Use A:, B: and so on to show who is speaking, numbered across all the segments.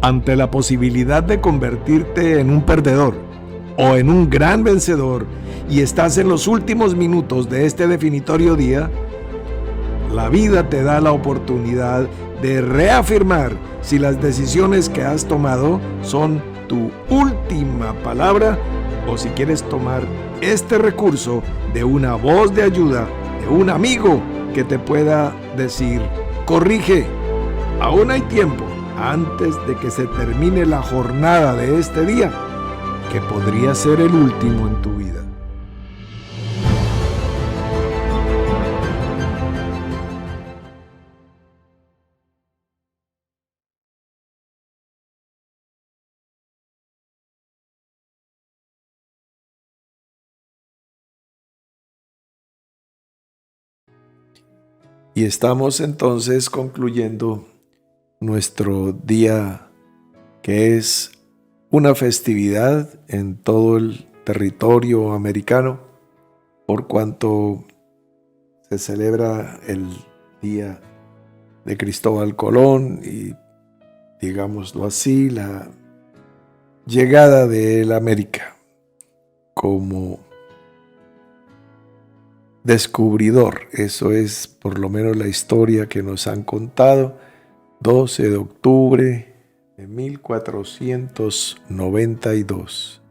A: Ante la posibilidad de convertirte en un perdedor o en un gran vencedor y estás en los últimos minutos de este definitorio día, la vida te da la oportunidad de reafirmar si las decisiones que has tomado son tu última palabra o si quieres tomar este recurso de una voz de ayuda, de un amigo que te pueda decir: corrige, aún hay tiempo antes de que se termine la jornada de este día, que podría ser el último en tu vida. Y estamos entonces concluyendo nuestro día, que es una festividad en todo el territorio americano, por cuanto se celebra el día de Cristóbal Colón y, digámoslo así, la llegada de la América como descubridor. Eso es por lo menos la historia que nos han contado. 12 de octubre de 1492.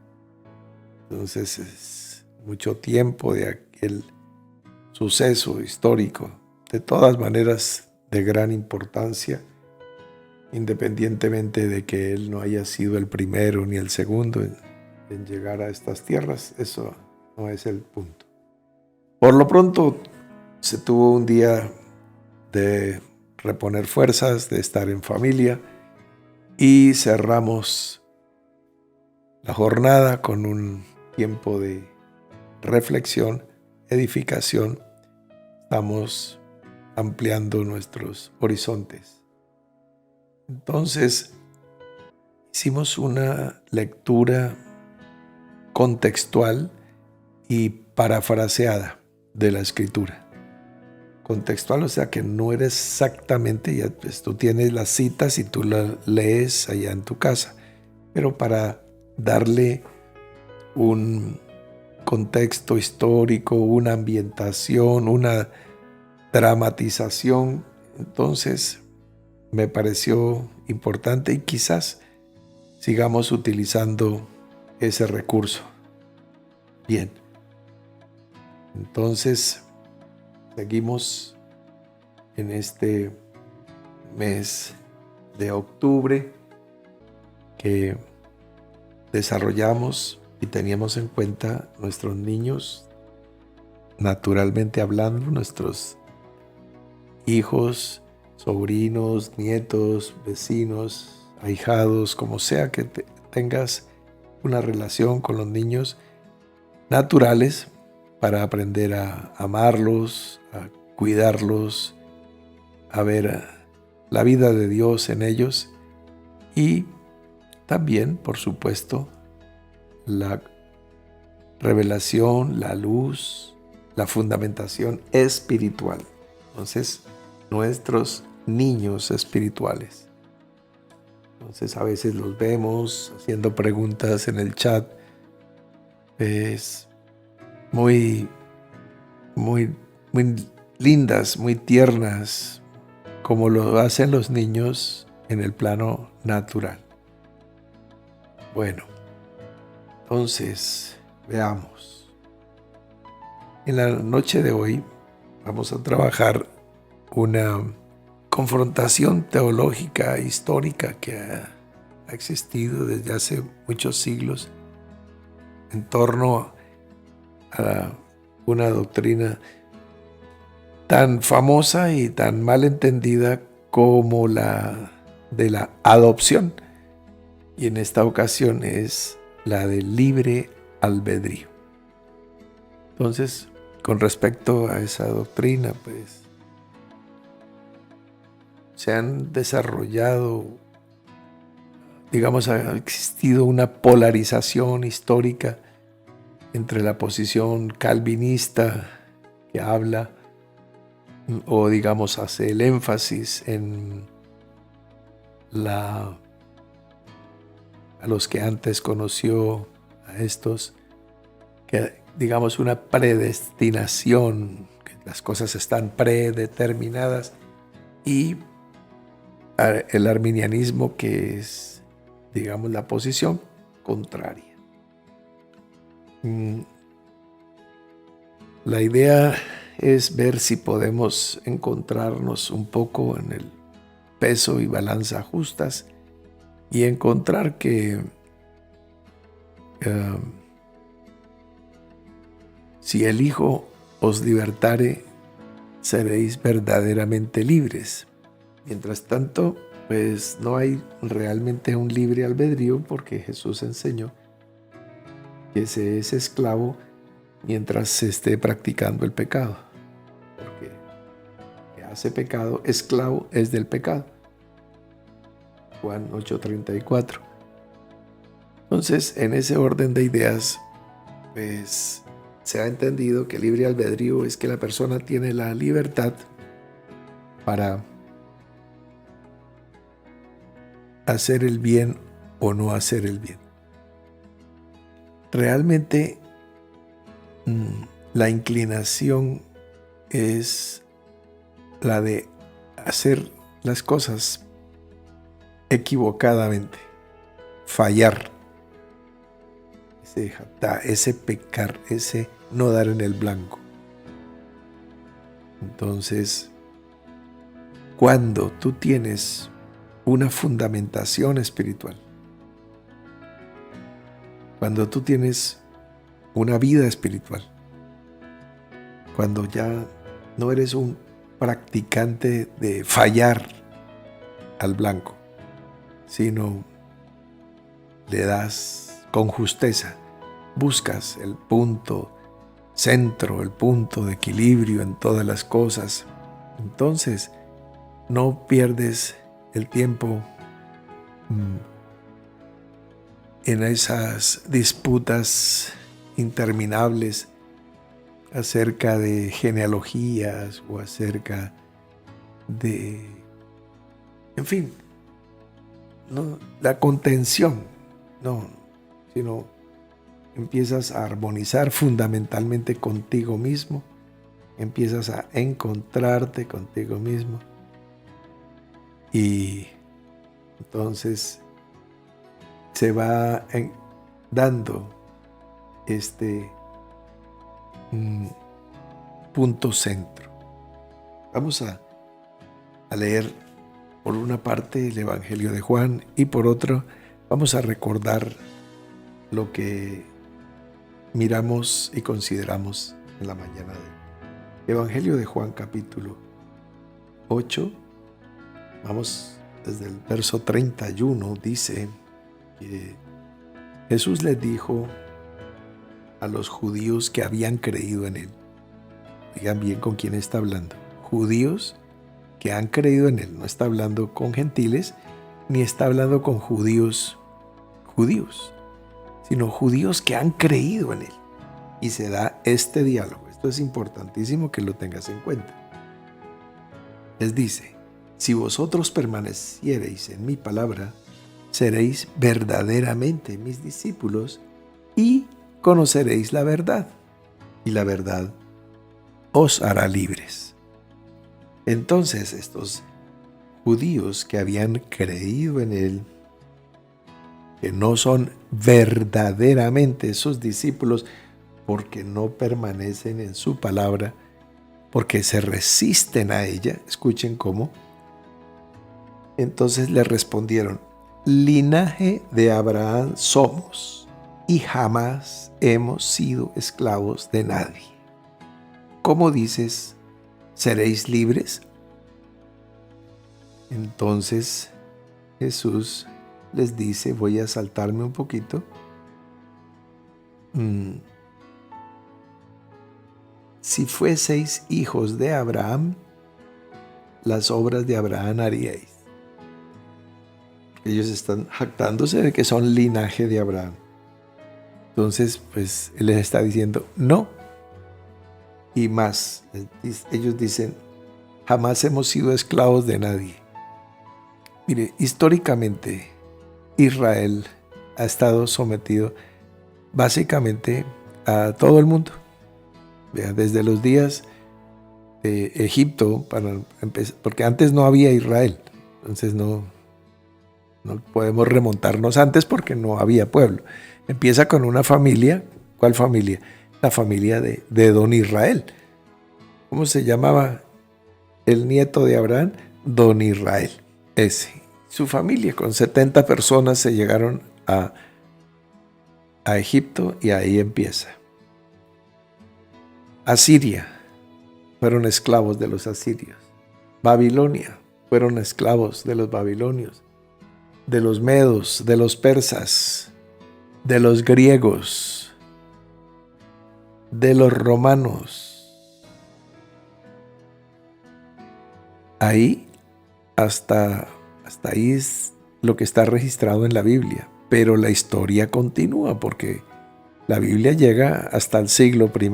A: Entonces es mucho tiempo de aquel suceso histórico, de todas maneras de gran importancia, independientemente de que él no haya sido el primero ni el segundo en llegar a estas tierras. Eso no es el punto. Por lo pronto se tuvo un día de reponer fuerzas, de estar en familia, y cerramos la jornada con un tiempo de reflexión, edificación. Estamos ampliando nuestros horizontes. Entonces, hicimos una lectura contextual y parafraseada de la Escritura. Contextual, o sea que no eres exactamente, ya pues, tú tienes las citas y tú las lees allá en tu casa, pero para darle un contexto histórico, una ambientación, una dramatización, entonces me pareció importante y quizás sigamos utilizando ese recurso. Bien, entonces seguimos en este mes de octubre que desarrollamos y teníamos en cuenta nuestros niños, naturalmente hablando, nuestros hijos, sobrinos, nietos, vecinos, ahijados, como sea que tengas una relación con los niños naturales, para aprender a amarlos, a cuidarlos, a ver la vida de Dios en ellos y también, por supuesto, la revelación, la luz, la fundamentación espiritual. Entonces, nuestros niños espirituales. Entonces, a veces los vemos haciendo preguntas en el chat. Es muy lindas, muy tiernas, como lo hacen los niños en el plano natural. Bueno, entonces veamos. En la noche de hoy vamos a trabajar una confrontación teológica histórica que ha existido desde hace muchos siglos en torno a una doctrina tan famosa y tan mal entendida como la de la adopción, y en esta ocasión es la del libre albedrío. Entonces, con respecto a esa doctrina, pues se han desarrollado, digamos, ha existido una polarización histórica entre la posición calvinista, que habla o digamos hace el énfasis en la a los que antes conoció, a estos, que digamos una predestinación, que las cosas están predeterminadas, y el arminianismo, que es, digamos, la posición contraria. La idea es ver si podemos encontrarnos un poco en el peso y balanza justas y encontrar que si el Hijo os libertare, seréis verdaderamente libres. Mientras tanto, pues no hay realmente un libre albedrío, porque Jesús enseñó que se es esclavo mientras se esté practicando el pecado. Porque el que hace pecado, esclavo es del pecado. Juan 8:34. Entonces, en ese orden de ideas, pues se ha entendido que libre albedrío es que la persona tiene la libertad para hacer el bien o no hacer el bien. Realmente la inclinación es la de hacer las cosas equivocadamente, fallar, ese pecar, ese no dar en el blanco. Entonces, cuando tú tienes una fundamentación espiritual, cuando tú tienes una vida espiritual, cuando ya no eres un practicante de fallar al blanco, sino le das con justeza, buscas el punto centro, el punto de equilibrio en todas las cosas, entonces no pierdes el tiempo en esas disputas interminables acerca de genealogías o acerca de, en fin, no la contención, no, sino empiezas a armonizar fundamentalmente contigo mismo, empiezas a encontrarte contigo mismo y entonces se va dando este punto centro. Vamos a leer por una parte el Evangelio de Juan y por otro vamos a recordar lo que miramos y consideramos en la mañana de hoy. Evangelio de Juan capítulo 8, vamos desde el verso 31, dice que Jesús les dijo a los judíos que habían creído en él. Digan bien con quién está hablando. Judíos que han creído en él. No está hablando con gentiles, ni está hablando con judíos, sino judíos que han creído en él. Y se da este diálogo. Esto es importantísimo que lo tengas en cuenta. Les dice: si vosotros permaneciereis en mi palabra, seréis verdaderamente mis discípulos y conoceréis la verdad, y la verdad os hará libres. Entonces estos judíos que habían creído en él, que no son verdaderamente sus discípulos porque no permanecen en su palabra, porque se resisten a ella, escuchen cómo. Entonces le respondieron: linaje de Abraham somos y jamás hemos sido esclavos de nadie. ¿Cómo dices, seréis libres? Entonces Jesús les dice, voy a saltarme un poquito. Si fueseis hijos de Abraham, las obras de Abraham haríais. Ellos están jactándose de que son linaje de Abraham. Entonces, pues, Él les está diciendo, no. Y más, ellos dicen, jamás hemos sido esclavos de nadie. Mire, históricamente, Israel ha estado sometido básicamente a todo el mundo. Desde los días de Egipto, porque antes no había Israel, entonces no podemos remontarnos antes porque no había pueblo. Empieza con una familia. ¿Cuál familia? La familia de Don Israel. ¿Cómo se llamaba el nieto de Abraham? Don Israel. Ese. Su familia, con 70 personas, se llegaron a Egipto y ahí empieza. Asiria, fueron esclavos de los asirios. Babilonia, fueron esclavos de los babilonios, de los medos, de los persas, de los griegos, de los romanos. Ahí, hasta ahí es lo que está registrado en la Biblia. Pero la historia continúa porque la Biblia llega hasta el siglo I.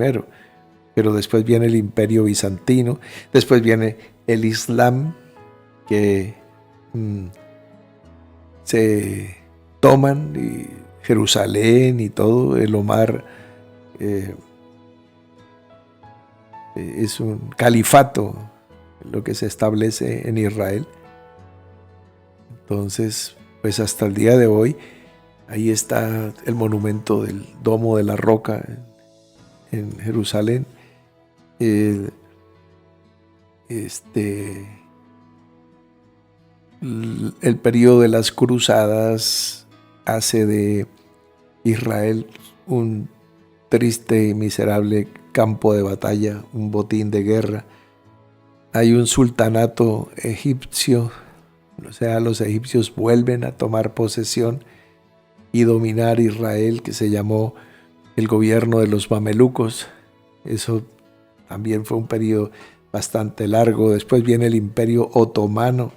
A: Pero después viene el Imperio Bizantino, después viene el Islam, que se toman y Jerusalén y todo, el Omar es un califato lo que se establece en Israel. Entonces, pues hasta el día de hoy, ahí está el monumento del Domo de la Roca en Jerusalén. El periodo de las cruzadas hace de Israel un triste y miserable campo de batalla, un botín de guerra. Hay un sultanato egipcio, o sea, los egipcios vuelven a tomar posesión y dominar Israel, que se llamó el gobierno de los mamelucos. Eso también fue un periodo bastante largo. Después viene el Imperio Otomano.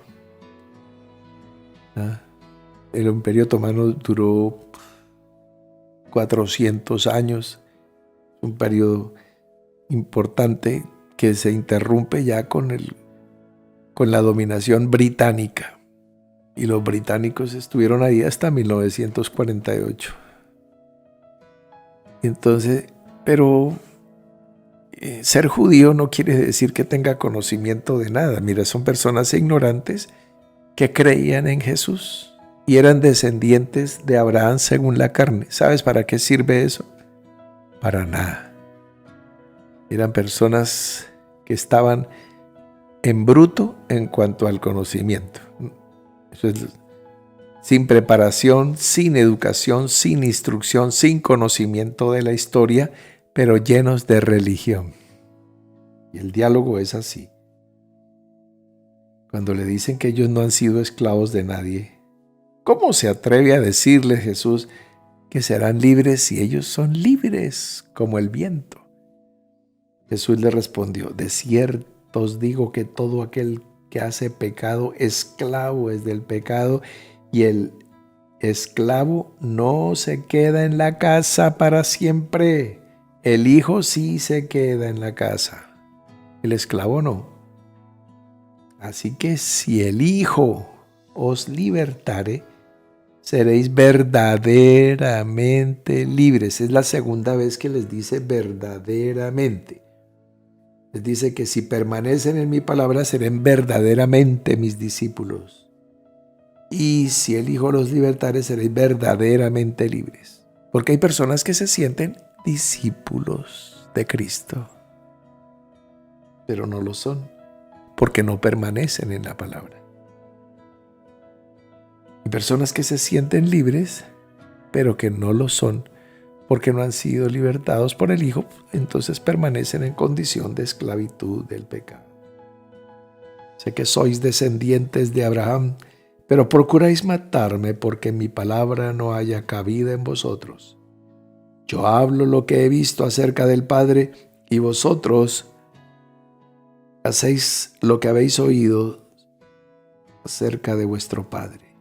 A: El Imperio Otomano duró 400 años, un periodo importante que se interrumpe ya con la dominación británica. Y los británicos estuvieron ahí hasta 1948. Entonces, pero ser judío no quiere decir que tenga conocimiento de nada. Mira, son personas ignorantes que creían en Jesús y eran descendientes de Abraham según la carne. ¿Sabes para qué sirve eso? Para nada. Eran personas que estaban en bruto en cuanto al conocimiento. Eso es sin preparación, sin educación, sin instrucción, sin conocimiento de la historia, pero llenos de religión. Y el diálogo es así. Cuando le dicen que ellos no han sido esclavos de nadie, ¿cómo se atreve a decirle Jesús que serán libres si ellos son libres como el viento? Jesús le respondió: de cierto os digo que todo aquel que hace pecado, esclavo es del pecado, y el esclavo no se queda en la casa para siempre. El hijo sí se queda en la casa, el esclavo no. Así que si el Hijo os libertare, seréis verdaderamente libres. Es la segunda vez que les dice verdaderamente. Les dice que si permanecen en mi palabra, serán verdaderamente mis discípulos. Y si el Hijo los libertare, seréis verdaderamente libres. Porque hay personas que se sienten discípulos de Cristo, pero no lo son, porque no permanecen en la palabra. Hay personas que se sienten libres, pero que no lo son, porque no han sido libertados por el Hijo, entonces permanecen en condición de esclavitud del pecado. Sé que sois descendientes de Abraham, pero procuráis matarme porque en mi palabra no haya cabida en vosotros. Yo hablo lo que he visto acerca del Padre, y vosotros hacéis lo que habéis oído acerca de vuestro Padre.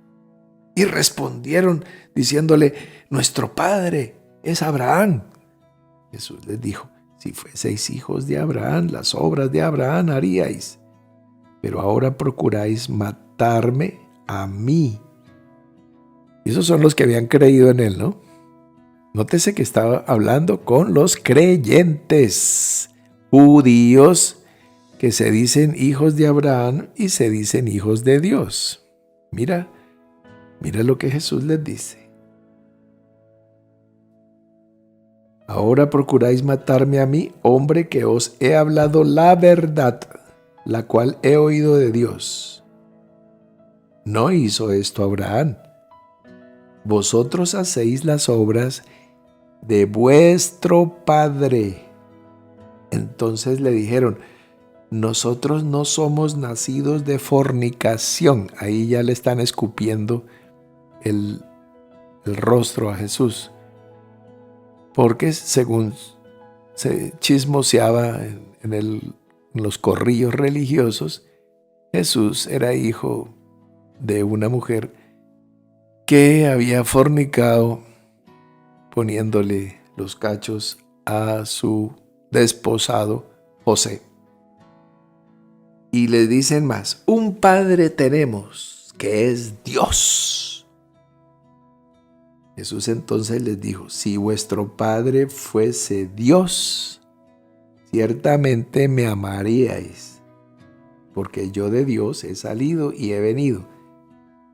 A: Y respondieron diciéndole: nuestro Padre es Abraham. Jesús les dijo: si fueseis hijos de Abraham, las obras de Abraham haríais. Pero ahora procuráis matarme a mí, Y esos son los que habían creído en él, ¿no? Nótese que estaba hablando con los creyentes judíos que se dicen hijos de Abraham y se dicen hijos de Dios. Mira lo que Jesús les dice. Ahora procuráis matarme a mí, hombre que os he hablado la verdad, la cual he oído de Dios. No hizo esto Abraham. Vosotros hacéis las obras de vuestro padre. Entonces le dijeron, nosotros no somos nacidos de fornicación. Ahí ya le están escupiendo el rostro a Jesús. Porque según se chismoseaba en los corrillos religiosos, Jesús era hijo de una mujer que había fornicado poniéndole los cachos a su desposado José. Y le dicen más, un padre tenemos que es Dios. Jesús entonces les dijo, si vuestro padre fuese Dios, ciertamente me amaríais, porque yo de Dios he salido y he venido.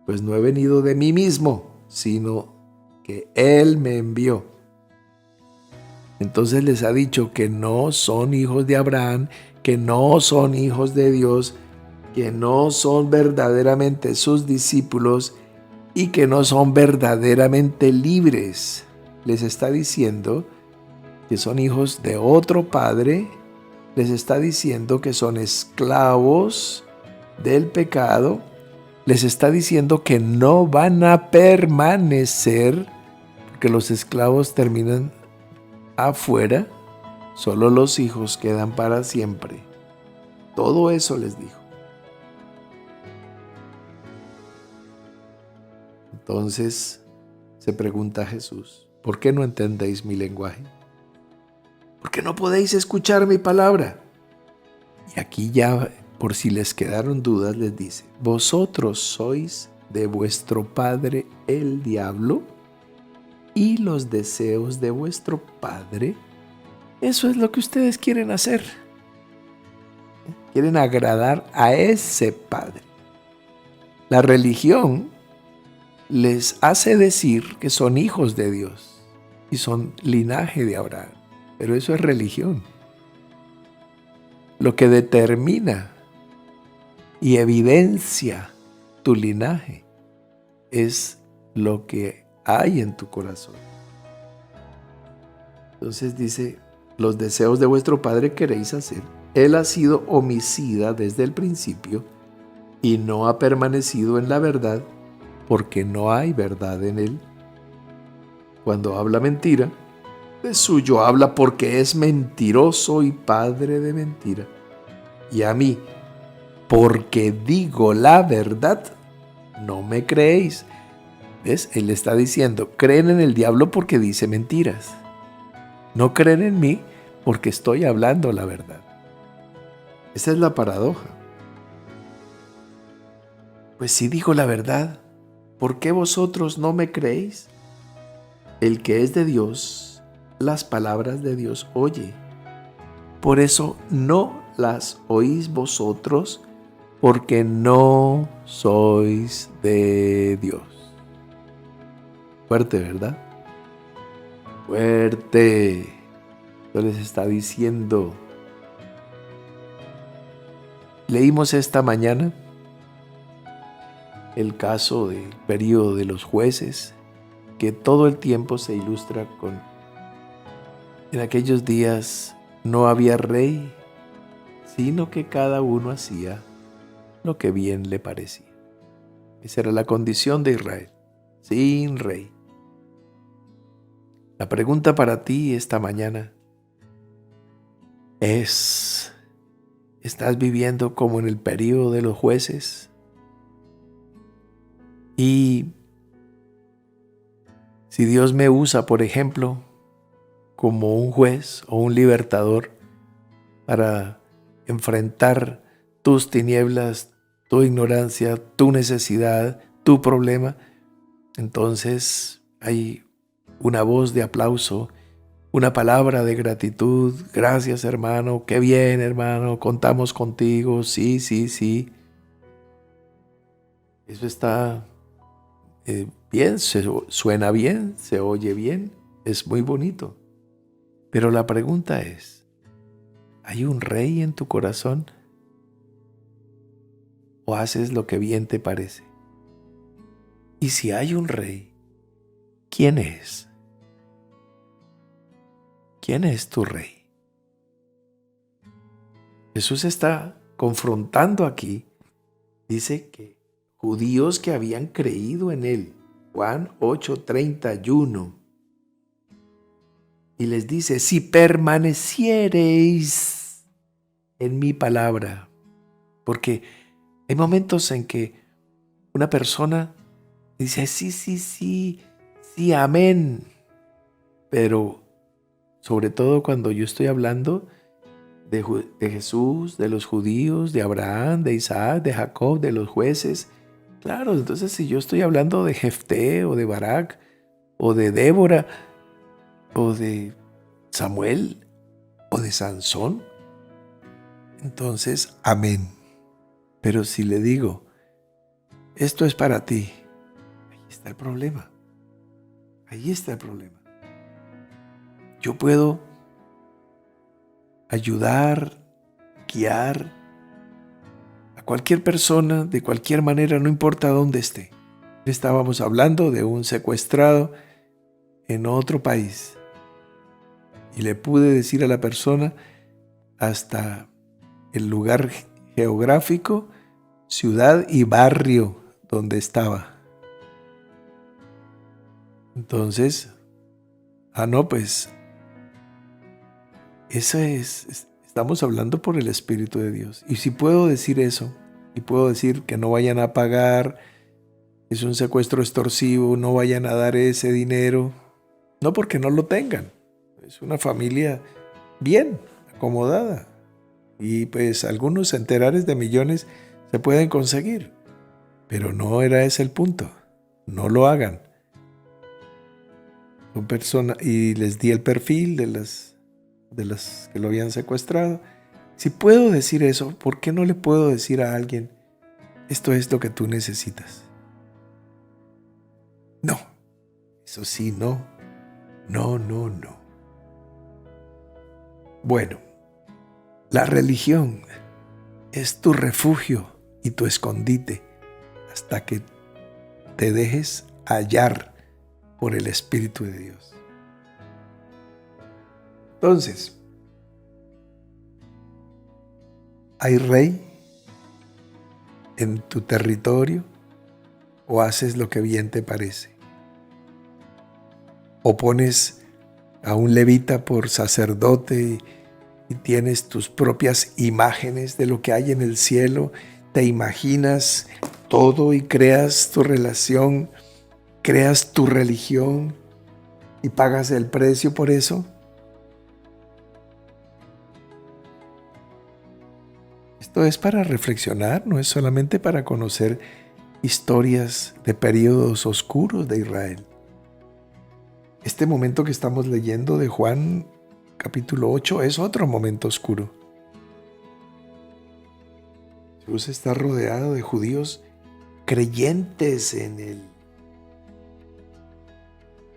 A: Pues no he venido de mí mismo, sino que Él me envió. Entonces les ha dicho que no son hijos de Abraham, que no son hijos de Dios, que no son verdaderamente sus discípulos y que no son verdaderamente libres. Les está diciendo que son hijos de otro padre, les está diciendo que son esclavos del pecado, les está diciendo que no van a permanecer, porque los esclavos terminan afuera, solo los hijos quedan para siempre. Todo eso les dijo. Entonces se pregunta Jesús, ¿por qué no entendéis mi lenguaje? ¿Por qué no podéis escuchar mi palabra? Y aquí ya, por si les quedaron dudas, les dice, vosotros sois de vuestro padre el diablo y los deseos de vuestro padre. Eso es lo que ustedes quieren hacer. Quieren agradar a ese padre. La religión les hace decir que son hijos de Dios y son linaje de Abraham, pero eso es religión. Lo que determina y evidencia tu linaje es lo que hay en tu corazón. Entonces dice, los deseos de vuestro padre queréis hacer. Él ha sido homicida desde el principio y no ha permanecido en la verdad porque no hay verdad en él. Cuando habla mentira, de suyo habla porque es mentiroso y padre de mentira. Y a mí, porque digo la verdad, no me creéis. ¿Ves? Él está diciendo, creen en el diablo porque dice mentiras. No creen en mí porque estoy hablando la verdad. Esa es la paradoja. Pues si digo la verdad, ¿por qué vosotros no me creéis? El que es de Dios, las palabras de Dios oye. Por eso no las oís vosotros, porque no sois de Dios. Fuerte, ¿verdad? Fuerte. Dios les está diciendo. Leímos esta mañana el caso del período de los jueces, que todo el tiempo se ilustra con, en aquellos días no había rey, sino que cada uno hacía lo que bien le parecía. Esa era la condición de Israel, sin rey. La pregunta para ti esta mañana es, ¿estás viviendo como en el período de los jueces? Y si Dios me usa, por ejemplo, como un juez o un libertador para enfrentar tus tinieblas, tu ignorancia, tu necesidad, tu problema, entonces hay una voz de aplauso, una palabra de gratitud. Gracias, hermano, qué bien, hermano, contamos contigo, sí, sí, sí. Eso está bien, suena bien, se oye bien, es muy bonito. Pero la pregunta es, ¿hay un rey en tu corazón o haces lo que bien te parece? Y si hay un rey, ¿quién es? ¿Quién es tu rey? Jesús está confrontando aquí. Dice que judíos que habían creído en él, Juan 8:31, y les dice, si permaneciereis en mi palabra, porque hay momentos en que una persona dice, sí, sí, sí, sí, amén, pero sobre todo cuando yo estoy hablando de Jesús, de los judíos, de Abraham, de Isaac, de Jacob, de los jueces. Claro, entonces si yo estoy hablando de Jefté o de Barak o de Débora o de Samuel o de Sansón, entonces amén. Pero si le digo, esto es para ti, ahí está el problema. Ahí está el problema. Yo puedo ayudar, guiar a cualquier persona de cualquier manera, no importa dónde esté. Estábamos hablando de un secuestrado en otro país y le pude decir a la persona hasta el lugar geográfico, ciudad y barrio donde estaba. Entonces, no, pues eso estamos hablando por el Espíritu de Dios. Y si puedo decir eso, y puedo decir que no vayan a pagar, es un secuestro extorsivo, no vayan a dar ese dinero, no porque no lo tengan, es una familia bien acomodada y pues algunos centenares de millones se pueden conseguir, pero no era ese el punto, no lo hagan. Son personas, y les di el perfil de las que lo habían secuestrado. Si puedo decir eso, ¿por qué no le puedo decir a alguien, esto es lo que tú necesitas? No, eso sí, no. No, no, no. Bueno, la religión es tu refugio y tu escondite hasta que te dejes hallar por el Espíritu de Dios. Entonces, ¿hay rey en tu territorio o haces lo que bien te parece? ¿O pones a un levita por sacerdote y tienes tus propias imágenes de lo que hay en el cielo? ¿Te imaginas todo y creas tu relación, creas tu religión y pagas el precio por eso? Esto es para reflexionar, no es solamente para conocer historias de periodos oscuros de Israel. Este momento que estamos leyendo de Juan capítulo 8 es otro momento oscuro. Jesús está rodeado de judíos creyentes en él.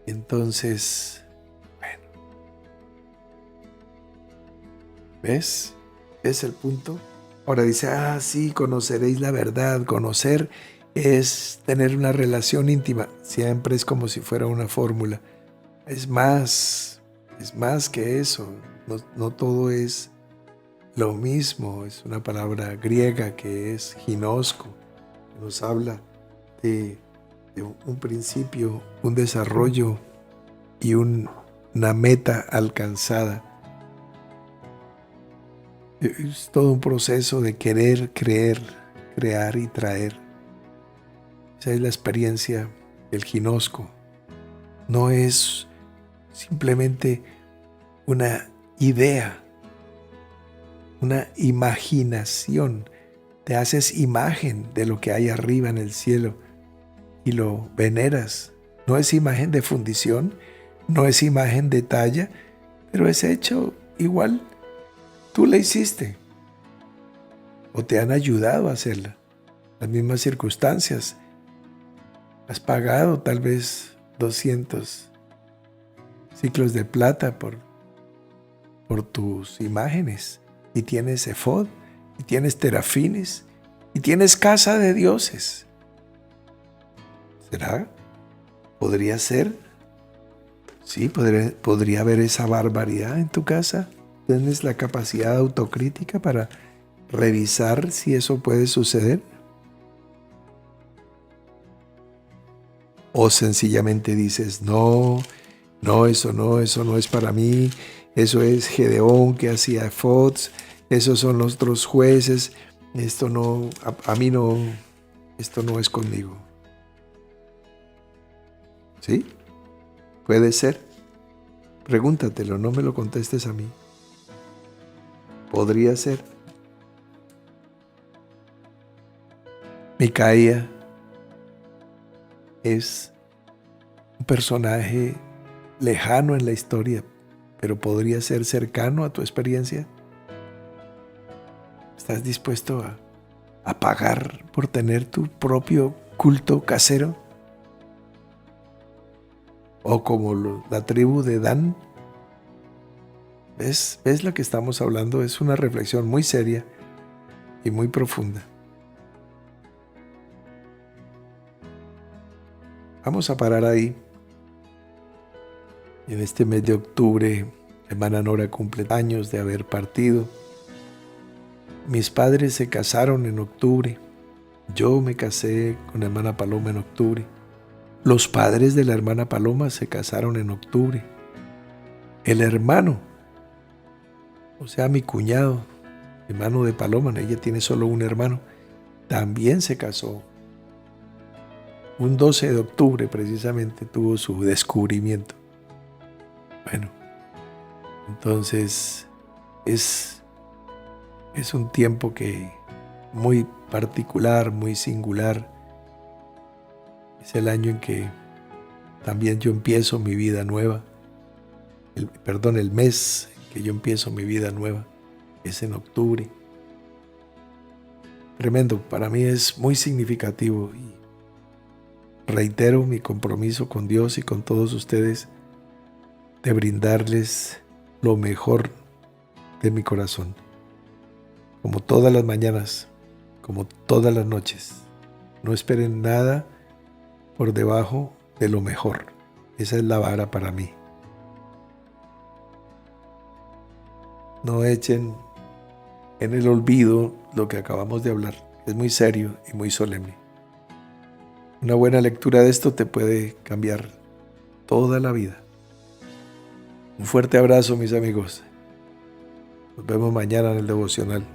A: Entonces, bueno, ¿ves? ¿Es el punto? Ahora dice, sí, conoceréis la verdad. Conocer es tener una relación íntima. Siempre es como si fuera una fórmula. Es más que eso. No todo es lo mismo. Es una palabra griega que es ginosko, que nos habla de un principio, un desarrollo y una meta alcanzada. Es todo un proceso de querer, creer, crear y traer. Esa es la experiencia del ginosko. No es simplemente una idea, una imaginación. Te haces imagen de lo que hay arriba en el cielo y lo veneras. No es imagen de fundición, no es imagen de talla, pero es hecho igual. Tú la hiciste o te han ayudado a hacerla. Las mismas circunstancias. Has pagado tal vez 200 ciclos de plata por tus imágenes. Y tienes efod, y tienes terafines, y tienes casa de dioses. ¿Será? ¿Podría ser? Sí, podría haber esa barbaridad en tu casa. ¿Tienes la capacidad autocrítica para revisar si eso puede suceder? ¿O sencillamente dices, no, eso no es para mí, eso es Gedeón que hacía efods, esos son los otros jueces, esto no, a mí no, esto no es conmigo? ¿Sí? Puede ser. Pregúntatelo, no me lo contestes a mí. Podría ser. Micaía es un personaje lejano en la historia, pero podría ser cercano a tu experiencia. ¿Estás dispuesto a pagar por tener tu propio culto casero? O como la tribu de Dan. ¿Ves lo que estamos hablando? Es una reflexión muy seria y muy profunda. Vamos a parar ahí. En este mes de octubre, hermana Nora cumple años de haber partido. Mis padres se casaron en octubre. Yo me casé con la hermana Paloma en octubre. Los padres de la hermana Paloma se casaron en octubre. El hermano, o sea, mi cuñado, hermano de Paloma, ella tiene solo un hermano, también se casó. Un 12 de octubre precisamente tuvo su descubrimiento. Bueno, entonces es un tiempo que muy particular, muy singular. Es el año en que también yo empiezo mi vida nueva. El mes en que yo empiezo mi vida nueva es en octubre. Tremendo, para mí es muy significativo y reitero mi compromiso con Dios y con todos ustedes de brindarles lo mejor de mi corazón. Como todas las mañanas, como todas las noches. No esperen nada por debajo de lo mejor. Esa es la vara para mí. No echen en el olvido lo que acabamos de hablar. Es muy serio y muy solemne. Una buena lectura de esto te puede cambiar toda la vida. Un fuerte abrazo, mis amigos. Nos vemos mañana en el devocional.